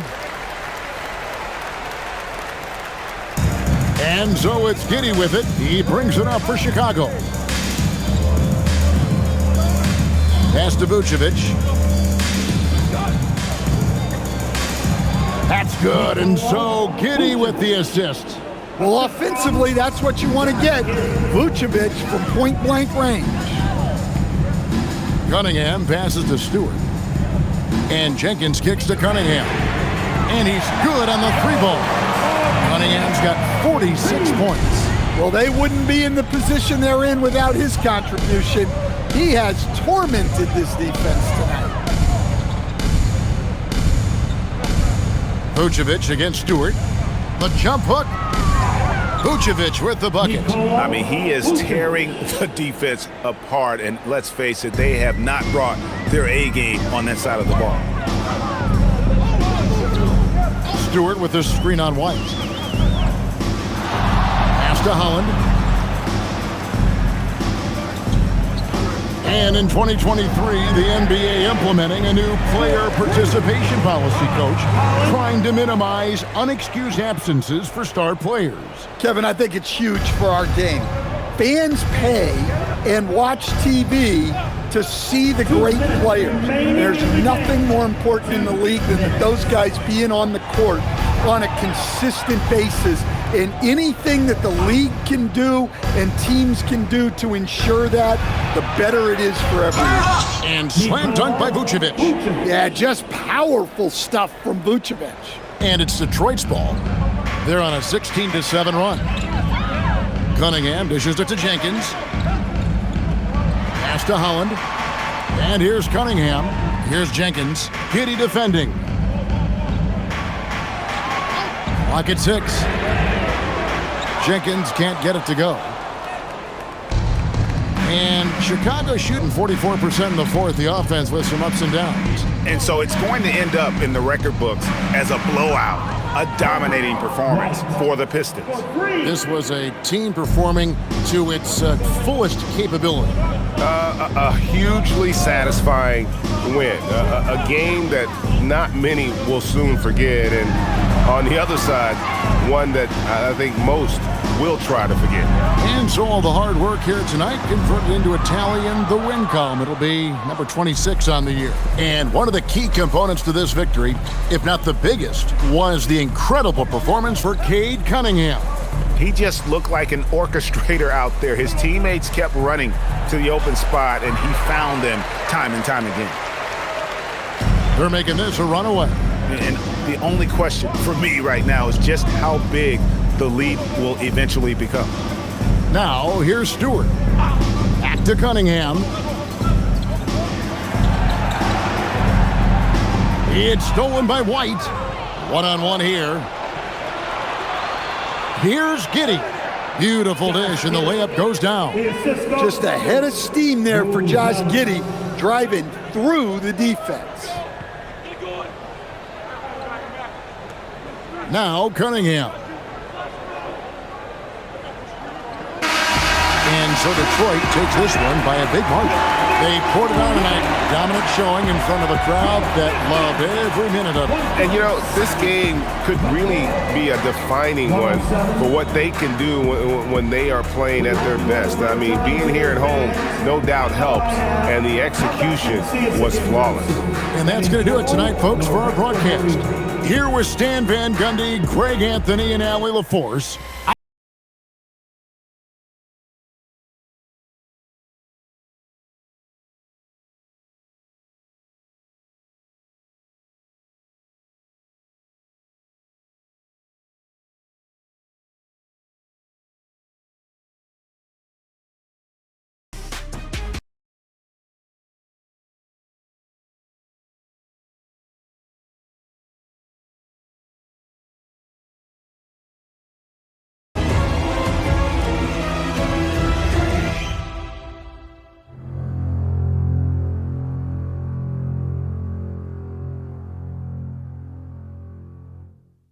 And so it's Giddey with it. He brings it up for Chicago. Pass to Vucevic. That's good, and so Giddey with the assist. Well, offensively, that's what you want to get. Vucevic from point-blank range. Cunningham passes to Stewart. And Jenkins kicks to Cunningham. And he's good on the three ball. Cunningham's got 46 points. Well, they wouldn't be in the position they're in without his contribution. He has tormented this defense tonight. Vucevic against Stewart. The jump hook. Vucevic with the bucket. I mean, he is tearing the defense apart, and let's face it, they have not brought their A game on that side of the ball. Stewart with the screen on White. Pass to Holland. And in 2023, the NBA implementing a new player participation policy, Coach, trying to minimize unexcused absences for star players. Kevin, I think it's huge for our game. Fans pay and watch TV to see the great players. There's nothing more important in the league than that those guys being on the court on a consistent basis. And anything that the league can do and teams can do to ensure that, the better it is for everyone. And slam dunk by Vucevic. Yeah, just powerful stuff from Vucevic. And it's Detroit's ball. They're on a 16-7 run. Cunningham dishes it to Jenkins. Pass to Holland. And here's Cunningham. Here's Jenkins. Giddey defending. Clock at 6. Jenkins can't get it to go. And Chicago shooting 44% in the fourth, the offense with some ups and downs. And so it's going to end up in the record books as a blowout, a dominating performance for the Pistons. This was a team performing to its fullest capability. A hugely satisfying win. A game that not many will soon forget. And on the other side, one that I think most will try to forget. And so all the hard work here tonight converted into a tally in the win column. It'll be number 26 on the year. And one of the key components to this victory, if not the biggest, was the incredible performance for Cade Cunningham. He just looked like an orchestrator out there. His teammates kept running to the open spot, and he found them time and time again. They're making this a runaway. And the only question for me right now is just how big the lead will eventually become. Now, here's Stewart. Back to Cunningham. It's stolen by White. One-on-one here. Here's Giddey. Beautiful dish, and the layup goes down. Just a head of steam there for Josh Giddey, driving through the defense. Now Cunningham. And so Detroit takes this one by a big margin. They poured it on tonight. Dominant showing in front of a crowd that loved every minute of it. And, you know, this game could really be a defining one for what they can do when they are playing at their best. I mean, being here at home no doubt helps, and the execution was flawless. And that's going to do it tonight, folks, for our broadcast. Here with Stan Van Gundy, Greg Anthony, and Allie LaForce.